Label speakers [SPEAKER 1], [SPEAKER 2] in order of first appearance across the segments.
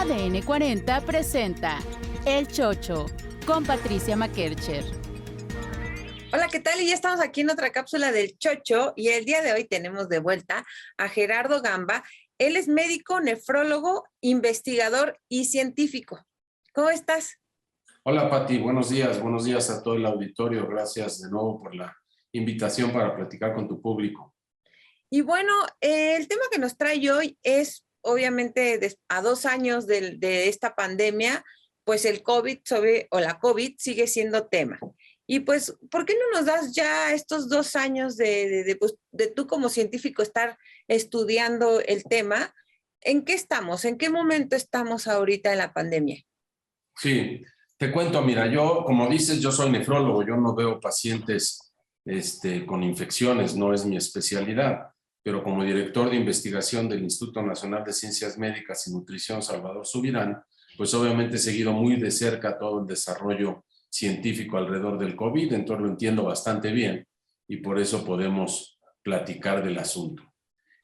[SPEAKER 1] ADN 40 presenta El Chocho con Patricia Makercher.
[SPEAKER 2] Hola, ¿qué tal? Y ya estamos aquí en otra cápsula del Chocho y el día de hoy tenemos de vuelta a Gerardo Gamba. Él es médico, nefrólogo, investigador y científico. ¿Cómo estás?
[SPEAKER 3] Hola Pati, buenos días a todo el auditorio. Gracias de nuevo por la invitación para platicar con tu público.
[SPEAKER 2] Y bueno, el tema que nos trae hoy es obviamente a 2 años de esta pandemia, pues el COVID o la COVID sigue siendo tema. Y pues, ¿por qué no nos das ya estos 2 años pues, de tú como científico estar estudiando el tema? ¿En qué estamos? ¿En qué momento estamos ahorita en la pandemia?
[SPEAKER 3] Sí, te cuento, mira, yo, como dices, yo soy nefrólogo, yo no veo pacientes con infecciones, no es mi especialidad, pero como director de investigación del Instituto Nacional de Ciencias Médicas y Nutrición Salvador Subirán, pues obviamente he seguido muy de cerca todo el desarrollo científico alrededor del COVID, entonces lo entiendo bastante bien y por eso podemos platicar del asunto.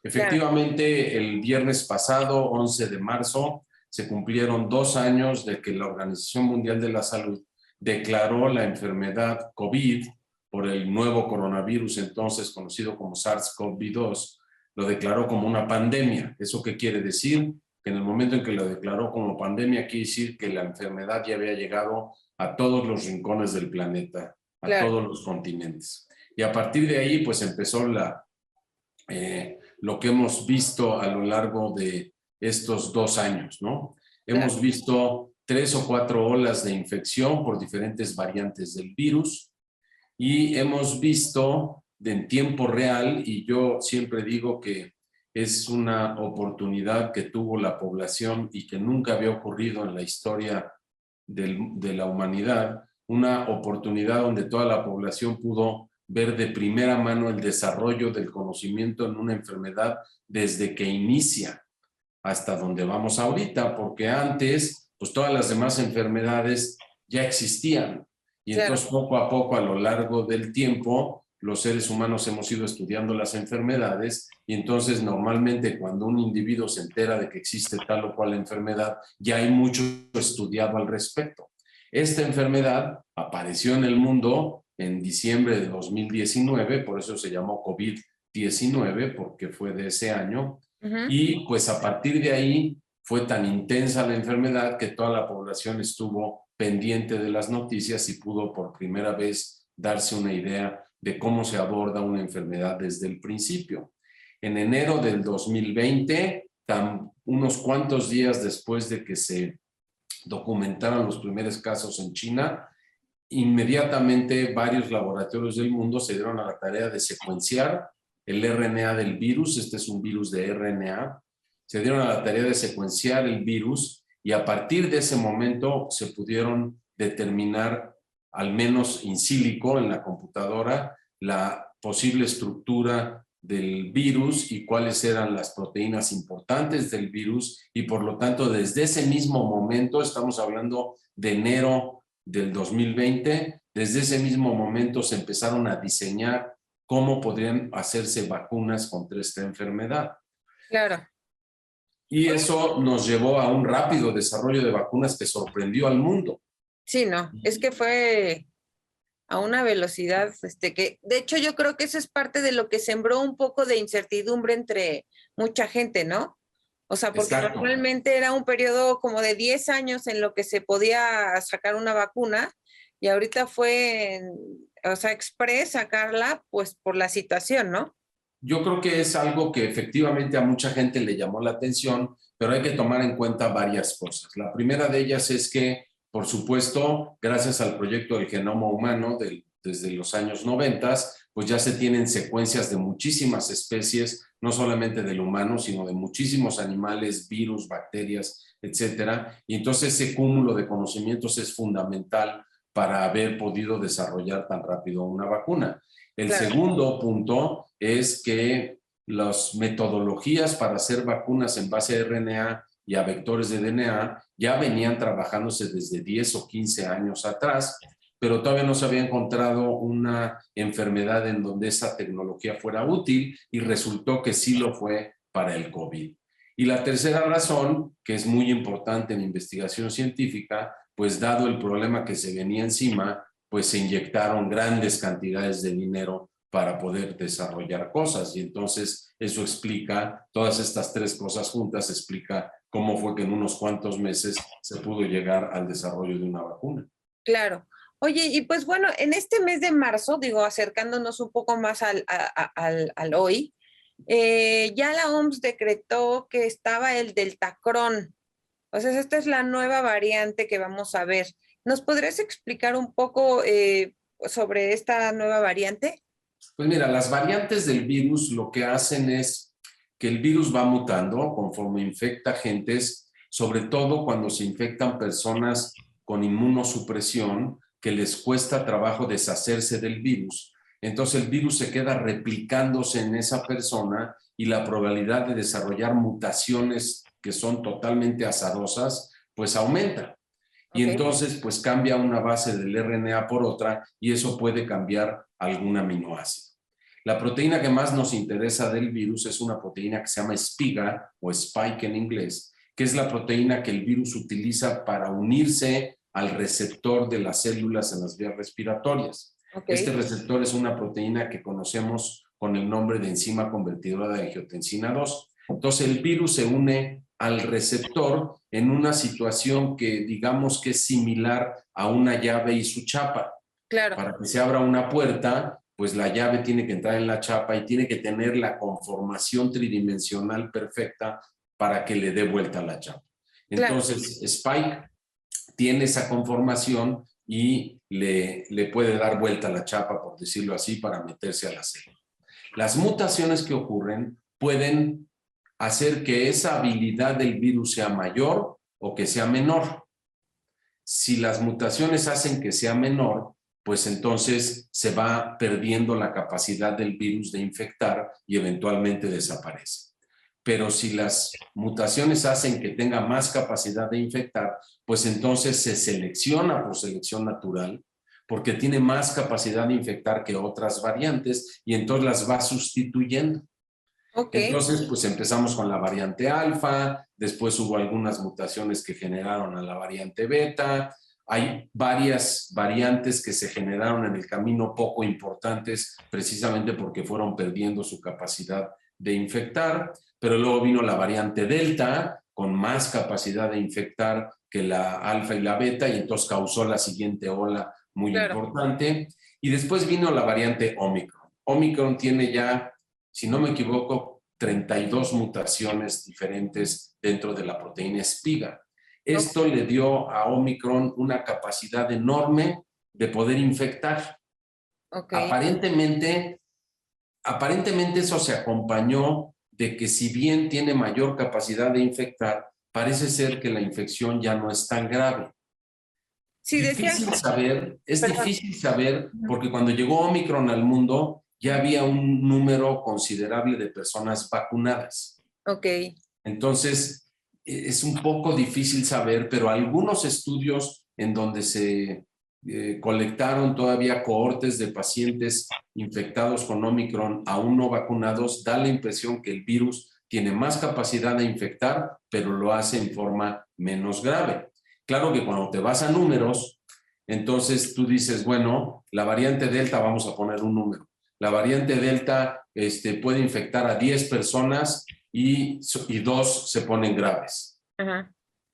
[SPEAKER 3] Efectivamente, el viernes pasado, 11 de marzo, se cumplieron 2 años de que la Organización Mundial de la Salud declaró la enfermedad COVID por el nuevo coronavirus, entonces conocido como SARS-CoV-2, lo declaró como una pandemia. ¿Eso qué quiere decir? Que en el momento en que lo declaró como pandemia, quiere decir que la enfermedad ya había llegado a todos los rincones del planeta, a todos los continentes. Y a partir de ahí, pues empezó lo que hemos visto a lo largo de estos 2 años, ¿no? Hemos visto 3 o 4 olas de infección por diferentes variantes del virus y hemos visto en tiempo real, y yo siempre digo que es una oportunidad que tuvo la población y que nunca había ocurrido en la historia de la humanidad, una oportunidad donde toda la población pudo ver de primera mano el desarrollo del conocimiento en una enfermedad desde que inicia hasta donde vamos ahorita, porque antes, pues todas las demás enfermedades ya existían. Y entonces poco a poco, a lo largo del tiempo, los seres humanos hemos ido estudiando las enfermedades y entonces normalmente cuando un individuo se entera de que existe tal o cual enfermedad, ya hay mucho estudiado al respecto. Esta enfermedad apareció en el mundo en diciembre de 2019, por eso se llamó COVID-19, porque fue de ese año. Y pues a partir de ahí fue tan intensa la enfermedad que toda la población estuvo pendiente de las noticias y pudo por primera vez darse una idea de cómo se aborda una enfermedad desde el principio. En enero del 2020, unos cuantos días después de que se documentaron los primeros casos en China, inmediatamente varios laboratorios del mundo se dieron a la tarea de secuenciar el RNA del virus. Este es un virus de RNA. Se dieron a la tarea de secuenciar el virus y a partir de ese momento se pudieron determinar, al menos in silico en la computadora, la posible estructura del virus y cuáles eran las proteínas importantes del virus, y por lo tanto desde ese mismo momento, estamos hablando de enero del 2020, desde ese mismo momento se empezaron a diseñar cómo podrían hacerse vacunas contra esta enfermedad.
[SPEAKER 2] Claro.
[SPEAKER 3] Y eso nos llevó a un rápido desarrollo de vacunas que sorprendió al mundo.
[SPEAKER 2] Sí, no, es que fue a una velocidad, que de hecho yo creo que eso es parte de lo que sembró un poco de incertidumbre entre mucha gente, ¿no? O sea, porque normalmente era un periodo como de 10 años en lo que se podía sacar una vacuna y ahorita fue, o sea, express sacarla, pues por la situación, ¿no?
[SPEAKER 3] Yo creo que es algo que efectivamente a mucha gente le llamó la atención, pero hay que tomar en cuenta varias cosas. La primera de ellas es que, por supuesto, gracias al proyecto del genoma humano desde los años 90, pues ya se tienen secuencias de muchísimas especies, no solamente del humano, sino de muchísimos animales, virus, bacterias, etcétera. Y entonces ese cúmulo de conocimientos es fundamental para haber podido desarrollar tan rápido una vacuna. El segundo punto es que las metodologías para hacer vacunas en base a RNA y a vectores de DNA ya venían trabajándose desde 10 o 15 años atrás, pero todavía no se había encontrado una enfermedad en donde esa tecnología fuera útil y resultó que sí lo fue para el COVID. Y la tercera razón, que es muy importante en investigación científica, pues dado el problema que se venía encima, pues se inyectaron grandes cantidades de dinero para poder desarrollar cosas. Y entonces eso explica, todas estas tres cosas juntas, explica cómo fue que en unos cuantos meses se pudo llegar al desarrollo de una vacuna.
[SPEAKER 2] Claro. Oye, y pues bueno, en este mes de marzo, digo, acercándonos un poco más al hoy, ya la OMS decretó que estaba el Deltacron. O sea, esta es la nueva variante que vamos a ver. ¿Nos podrías explicar un poco sobre esta nueva variante?
[SPEAKER 3] Pues mira, las variantes del virus lo que hacen es que el virus va mutando conforme infecta gentes, sobre todo cuando se infectan personas con inmunosupresión, que les cuesta trabajo deshacerse del virus. Entonces el virus se queda replicándose en esa persona y la probabilidad de desarrollar mutaciones que son totalmente azarosas, pues aumenta. Y entonces pues cambia una base del RNA por otra y eso puede cambiar algún aminoácido. La proteína que más nos interesa del virus es una proteína que se llama espiga o spike en inglés, que es la proteína que el virus utiliza para unirse al receptor de las células en las vías respiratorias. Este receptor es una proteína que conocemos con el nombre de enzima convertidora de angiotensina 2. Entonces el virus se une al receptor en una situación que digamos que es similar a una llave y su chapa.
[SPEAKER 2] Claro.
[SPEAKER 3] Para que se abra una puerta, pues la llave tiene que entrar en la chapa y tiene que tener la conformación tridimensional perfecta para que le dé vuelta a la chapa. Entonces, claro, Spike tiene esa conformación y le puede dar vuelta a la chapa, por decirlo así, para meterse a la célula. Las mutaciones que ocurren pueden hacer que esa habilidad del virus sea mayor o que sea menor. Si las mutaciones hacen que sea menor, pues entonces se va perdiendo la capacidad del virus de infectar y eventualmente desaparece. Pero si las mutaciones hacen que tenga más capacidad de infectar, pues entonces se selecciona por selección natural, porque tiene más capacidad de infectar que otras variantes y entonces las va sustituyendo. Entonces, pues empezamos con la variante alfa, después hubo algunas mutaciones que generaron a la variante beta. Hay varias variantes que se generaron en el camino poco importantes precisamente porque fueron perdiendo su capacidad de infectar, pero luego vino la variante delta con más capacidad de infectar que la alfa y la beta y entonces causó la siguiente ola muy importante. Y después vino la variante Omicron. Omicron tiene ya, si no me equivoco, 32 mutaciones diferentes dentro de la proteína espiga. Esto le dio a Omicron una capacidad enorme de poder infectar. Aparentemente eso se acompañó de que si bien tiene mayor capacidad de infectar, parece ser que la infección ya no es tan grave. Sí, es difícil saber porque cuando llegó Omicron al mundo ya había un número considerable de personas vacunadas. Entonces, es un poco difícil saber, pero algunos estudios en donde se colectaron todavía cohortes de pacientes infectados con Omicron aún no vacunados, da la impresión que el virus tiene más capacidad de infectar, pero lo hace en forma menos grave. Claro que cuando te vas a números, entonces tú dices, bueno, la variante Delta, vamos a poner un número. La variante Delta puede infectar a 10 personas y 2 se ponen graves.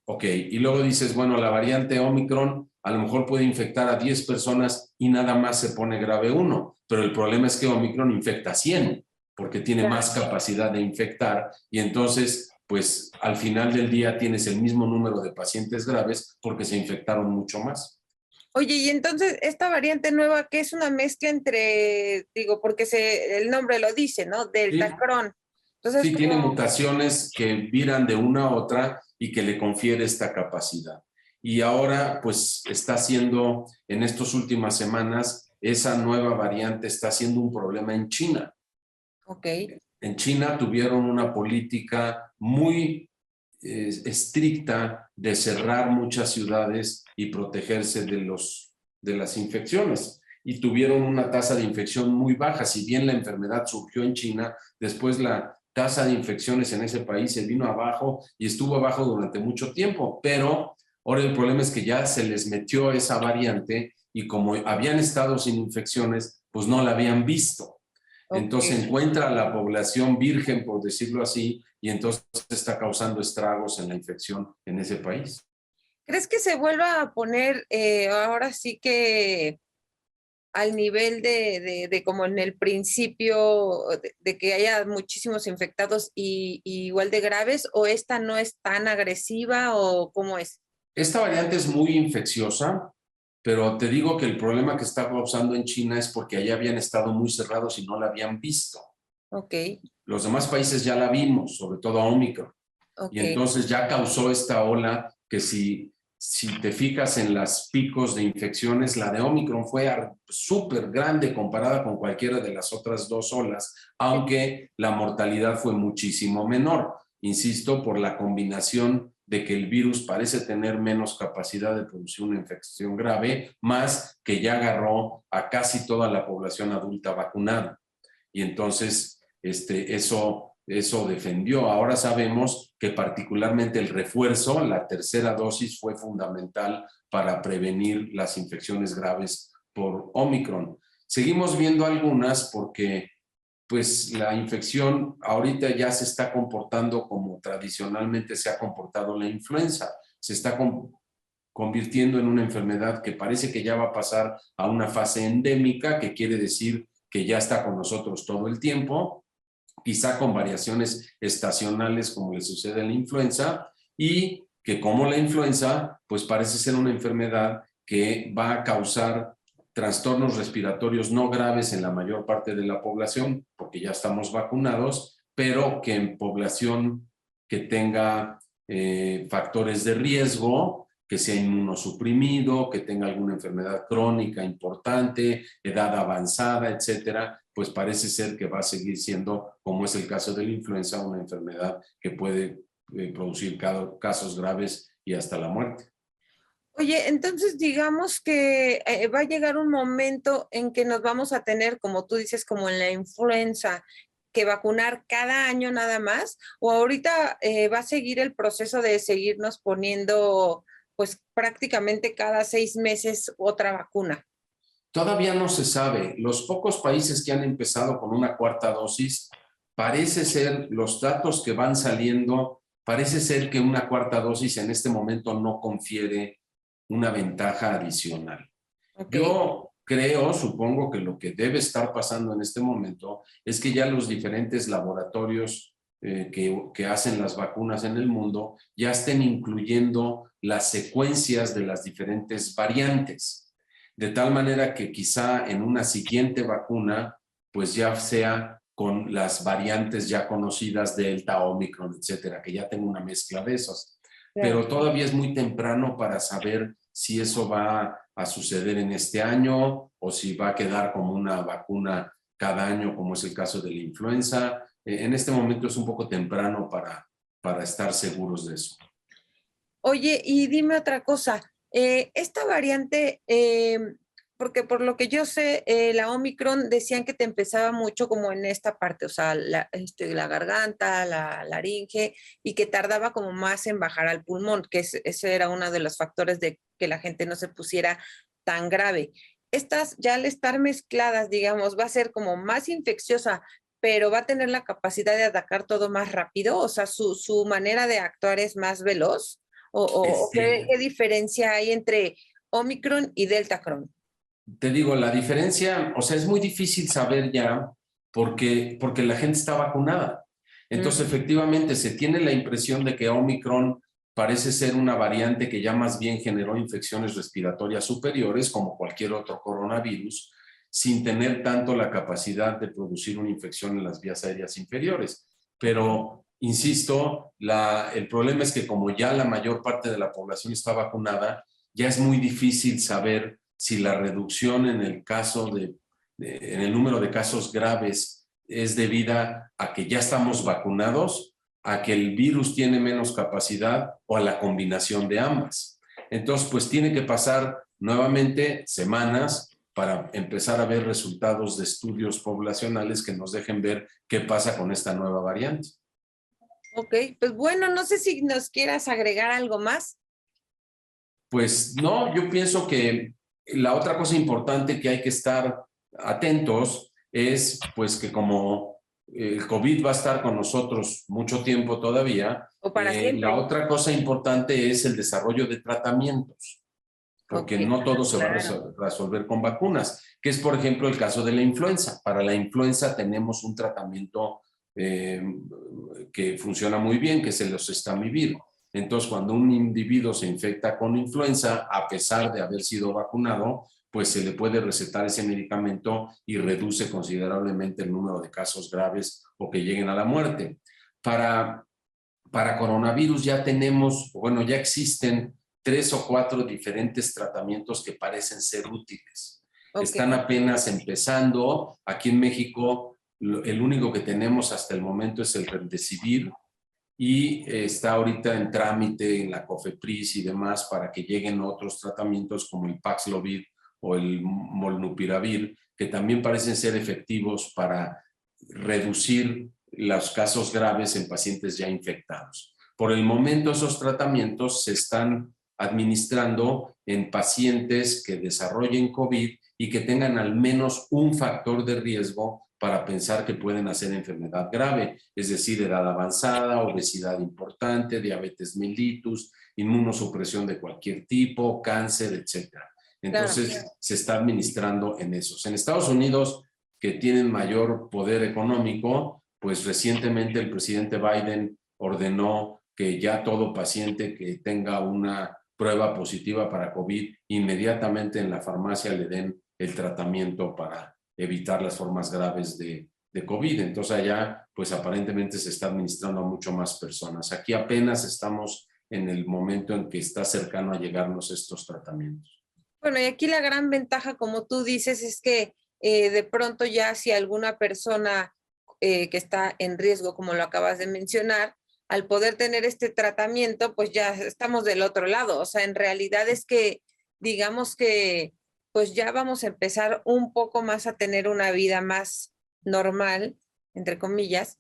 [SPEAKER 3] Ok, y luego dices, bueno, la variante Omicron a lo mejor puede infectar a 10 personas y nada más se pone grave 1, pero el problema es que Omicron infecta a 100 porque tiene más capacidad de infectar y entonces, pues al final del día tienes el mismo número de pacientes graves porque se infectaron mucho más.
[SPEAKER 2] Oye, y entonces esta variante nueva, que es una mezcla entre, digo, porque el nombre lo dice, ¿no? Deltacron. Entonces,
[SPEAKER 3] sí, tiene mutaciones que viran de una a otra y que le confiere esta capacidad. Y ahora, pues, está haciendo, en estas últimas semanas, esa nueva variante está siendo un problema en China. En China tuvieron una política muy estricta de cerrar muchas ciudades y protegerse de las infecciones. Y tuvieron una tasa de infección muy baja. Si bien la enfermedad surgió en China, después la tasa de infecciones en ese país se vino abajo y estuvo abajo durante mucho tiempo, pero ahora el problema es que ya se les metió esa variante y como habían estado sin infecciones, pues no la habían visto. Entonces encuentra a la población virgen, por decirlo así, y entonces está causando estragos en la infección en ese país.
[SPEAKER 2] ¿Crees que se vuelva a poner ahora sí que al nivel de como en el principio, de que haya muchísimos infectados y igual de graves, o esta no es tan agresiva, o cómo es?
[SPEAKER 3] Esta variante es muy infecciosa, pero te digo que el problema que está causando en China es porque allá habían estado muy cerrados y no la habían visto.
[SPEAKER 2] Ok,
[SPEAKER 3] Los demás países ya la vimos, sobre todo a Omicron. Y
[SPEAKER 2] ok.
[SPEAKER 3] entonces ya causó esta ola que si te fijas en los picos de infecciones, la de Omicron fue súper grande comparada con cualquiera de las otras dos olas, aunque la mortalidad fue muchísimo menor. Insisto, por la combinación de que el virus parece tener menos capacidad de producir una infección grave, más que ya agarró a casi toda la población adulta vacunada. Y entonces eso defendió. Ahora sabemos que particularmente el refuerzo, la tercera dosis, fue fundamental para prevenir las infecciones graves por Omicron. Seguimos viendo algunas porque pues la infección ahorita ya se está comportando como tradicionalmente se ha comportado la influenza. Se está convirtiendo en una enfermedad que parece que ya va a pasar a una fase endémica, que quiere decir que ya está con nosotros todo el tiempo, quizá con variaciones estacionales como le sucede a la influenza, y que como la influenza, pues parece ser una enfermedad que va a causar trastornos respiratorios no graves en la mayor parte de la población, porque ya estamos vacunados, pero que en población que tenga factores de riesgo, que sea inmunosuprimido, que tenga alguna enfermedad crónica importante, edad avanzada, etcétera, pues parece ser que va a seguir siendo, como es el caso de la influenza, una enfermedad que puede producir casos graves y hasta la muerte.
[SPEAKER 2] Oye, entonces digamos que va a llegar un momento en que nos vamos a tener, como tú dices, como en la influenza, que vacunar cada año nada más, o ahorita va a seguir el proceso de seguirnos poniendo, pues prácticamente cada 6 meses otra vacuna.
[SPEAKER 3] Todavía no se sabe. Los pocos países que han empezado con una cuarta dosis, parece ser, los datos que van saliendo, parece ser que una cuarta dosis en este momento no confiere una ventaja adicional.
[SPEAKER 2] Okay.
[SPEAKER 3] Yo creo, supongo que lo que debe estar pasando en este momento es que ya los diferentes laboratorios que hacen las vacunas en el mundo ya estén incluyendo las secuencias de las diferentes variantes, de tal manera que quizá en una siguiente vacuna pues ya sea con las variantes ya conocidas, Delta, Omicron, etcétera, que ya tenga una mezcla de esas. Pero todavía es muy temprano para saber si eso va a suceder en este año o si va a quedar como una vacuna cada año, como es el caso de la influenza. En este momento es un poco temprano para estar seguros de eso.
[SPEAKER 2] Oye, y dime otra cosa, esta variante, porque por lo que yo sé, la Omicron decían que te empezaba mucho como en esta parte, o sea, la garganta, la laringe, y que tardaba como más en bajar al pulmón, que ese era uno de los factores de que la gente no se pusiera tan grave. Estas, ya al estar mezcladas, digamos, va a ser como más infecciosa, pero va a tener la capacidad de atacar todo más rápido, o sea, su manera de actuar es más veloz. ¿O qué diferencia hay entre Omicron y Deltacron?
[SPEAKER 3] Te digo, la diferencia, o sea, es muy difícil saber ya porque la gente está vacunada. Entonces, efectivamente, se tiene la impresión de que Omicron parece ser una variante que ya más bien generó infecciones respiratorias superiores, como cualquier otro coronavirus, sin tener tanto la capacidad de producir una infección en las vías aéreas inferiores. Pero, insisto, el problema es que como ya la mayor parte de la población está vacunada, ya es muy difícil saber si la reducción en el caso en el número de casos graves es debida a que ya estamos vacunados, a que el virus tiene menos capacidad o a la combinación de ambas. Entonces, pues tiene que pasar nuevamente semanas para empezar a ver resultados de estudios poblacionales que nos dejen ver qué pasa con esta nueva variante.
[SPEAKER 2] Ok, pues bueno, no sé si nos quieras agregar algo más.
[SPEAKER 3] Pues no, yo pienso que la otra cosa importante que hay que estar atentos es pues que como el COVID va a estar con nosotros mucho tiempo todavía,
[SPEAKER 2] O para siempre.
[SPEAKER 3] la otra cosa importante es el desarrollo de tratamientos, porque no todo se va a resolver con vacunas, que es por ejemplo el caso de la influenza. Para la influenza tenemos un tratamiento que funciona muy bien, que es el oseltamivir. Entonces, cuando un individuo se infecta con influenza, a pesar de haber sido vacunado, pues se le puede recetar ese medicamento y reduce considerablemente el número de casos graves o que lleguen a la muerte. Para coronavirus ya tenemos, bueno, ya existen 3 o 4 diferentes tratamientos que parecen ser útiles. Okay. Están apenas empezando. Aquí en México, el único que tenemos hasta el momento es el Remdesivir, y está ahorita en trámite en la COFEPRIS y demás para que lleguen otros tratamientos como el Paxlovid o el Molnupiravir, que también parecen ser efectivos para reducir los casos graves en pacientes ya infectados. Por el momento, esos tratamientos se están administrando en pacientes que desarrollen COVID y que tengan al menos un factor de riesgo para pensar que pueden hacer enfermedad grave, es decir, edad avanzada, obesidad importante, diabetes mellitus, inmunosupresión de cualquier tipo, cáncer, etc. Entonces, claro, se está administrando en esos. En Estados Unidos, que tienen mayor poder económico, pues recientemente el presidente Biden ordenó que ya todo paciente que tenga una prueba positiva para COVID, inmediatamente en la farmacia le den el tratamiento para evitar las formas graves de COVID. Entonces allá, pues aparentemente se está administrando a mucho más personas. Aquí apenas estamos en el momento en que está cercano a llegarnos estos tratamientos.
[SPEAKER 2] Bueno, y aquí la gran ventaja, como tú dices, es que de pronto ya si alguna persona que está en riesgo, como lo acabas de mencionar, al poder tener este tratamiento, pues ya estamos del otro lado. O sea, en realidad es que, digamos que, pues ya vamos a empezar un poco más a tener una vida más normal, entre comillas,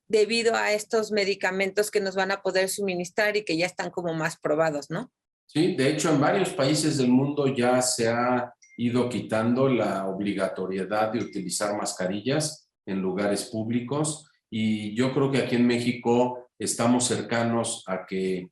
[SPEAKER 2] debido a estos medicamentos que nos van a poder suministrar y que ya están como más probados, ¿no?
[SPEAKER 3] Sí, de hecho, en varios países del mundo ya se ha ido quitando la obligatoriedad de utilizar mascarillas en lugares públicos, y yo creo que aquí en México estamos cercanos a que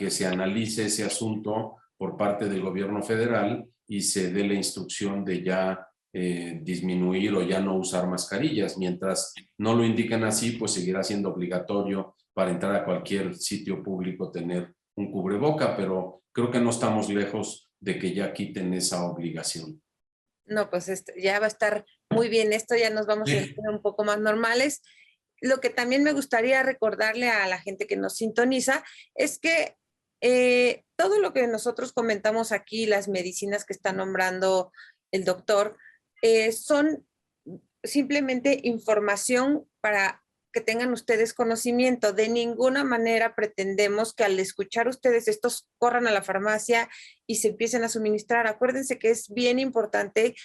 [SPEAKER 3] se analice ese asunto por parte del gobierno federal y se dé la instrucción de ya disminuir o ya no usar mascarillas. Mientras no lo indican así, pues seguirá siendo obligatorio para entrar a cualquier sitio público tener un cubreboca, pero creo que no estamos lejos de que ya quiten esa obligación.
[SPEAKER 2] No, pues ya va a estar muy bien esto, ya nos vamos a sentir un poco más normales. Lo que también me gustaría recordarle a la gente que nos sintoniza es que todo lo que nosotros comentamos aquí, las medicinas que está nombrando el doctor, son simplemente información para que tengan ustedes conocimiento. De ninguna manera pretendemos que al escuchar ustedes estos corran a la farmacia y se empiecen a suministrar. Acuérdense que es bien importante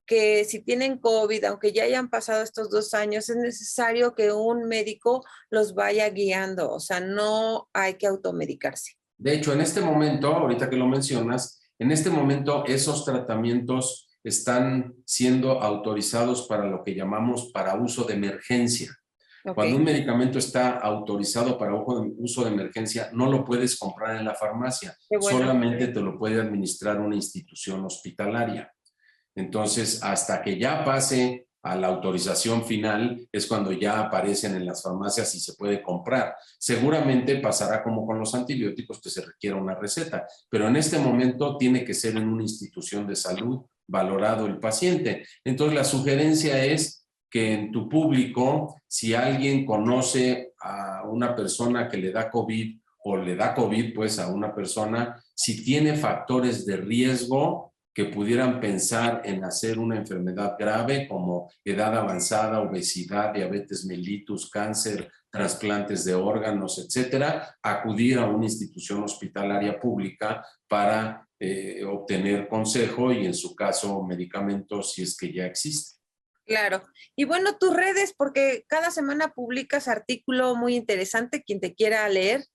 [SPEAKER 2] que si tienen COVID, aunque ya hayan pasado estos 2 años, es necesario que un médico los vaya guiando. O sea, no hay que automedicarse.
[SPEAKER 3] De hecho, en este momento, ahorita que lo mencionas, en este momento esos tratamientos están siendo autorizados para lo que llamamos para uso de emergencia. Okay. Cuando un medicamento está autorizado para uso de emergencia, no lo puedes comprar en la farmacia. Bueno. Solamente te lo puede administrar una institución hospitalaria. Entonces, hasta que ya pase a la autorización final, es cuando ya aparecen en las farmacias y se puede comprar. Seguramente pasará como con los antibióticos, que se requiere una receta, pero en este momento tiene que ser en una institución de salud valorado el paciente. Entonces, la sugerencia es que en tu público, si alguien conoce a una persona que le da COVID o le da COVID pues a una persona, si tiene factores de riesgo, que pudieran pensar en hacer una enfermedad grave como edad avanzada, obesidad, diabetes mellitus, cáncer, trasplantes de órganos, etcétera, acudir a una institución hospitalaria pública para obtener consejo y en su caso medicamentos si es que ya existen.
[SPEAKER 2] Claro. Y bueno, tus redes, porque cada semana publicas artículo muy interesante, quien te quiera leer.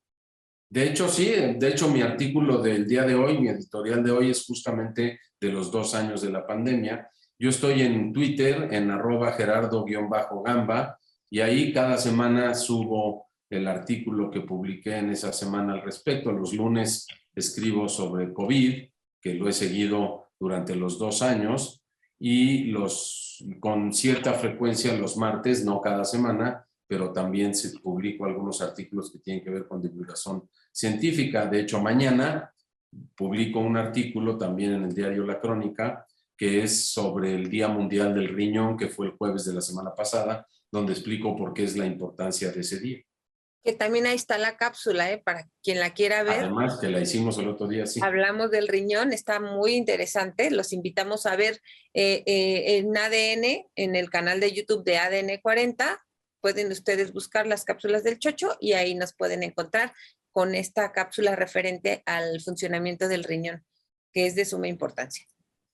[SPEAKER 3] De hecho, sí, de hecho mi artículo del día de hoy, mi editorial de hoy es justamente de los 2 años de la pandemia. Yo estoy en Twitter, en @gerardo_gamba, y ahí cada semana subo el artículo que publiqué en esa semana al respecto. Los lunes escribo sobre COVID, que lo he seguido durante los 2 años, y con cierta frecuencia los martes, no cada semana, pero también publico algunos artículos que tienen que ver con divulgación científica. De hecho, mañana publico un artículo también en el diario La Crónica, que es sobre el Día Mundial del Riñón, que fue el jueves de la semana pasada, donde explico por qué es la importancia de ese día.
[SPEAKER 2] Que también ahí está la cápsula, para quien la quiera ver.
[SPEAKER 3] Además, que la hicimos el otro día, sí.
[SPEAKER 2] Hablamos del riñón, está muy interesante. Los invitamos a ver en ADN, en el canal de YouTube de ADN 40. Pueden ustedes buscar las cápsulas del chocho y ahí nos pueden encontrar con esta cápsula referente al funcionamiento del riñón, que es de suma importancia.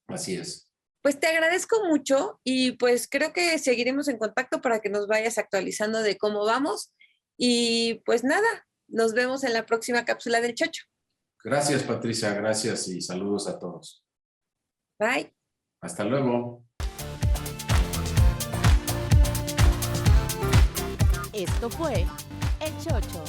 [SPEAKER 3] Así es.
[SPEAKER 2] Pues te agradezco mucho y pues creo que seguiremos en contacto para que nos vayas actualizando de cómo vamos. Y pues nada, nos vemos en la próxima cápsula del chocho.
[SPEAKER 3] Gracias, Patricia, gracias y saludos a todos.
[SPEAKER 2] Bye.
[SPEAKER 3] Hasta luego.
[SPEAKER 1] Esto fue El Chocho.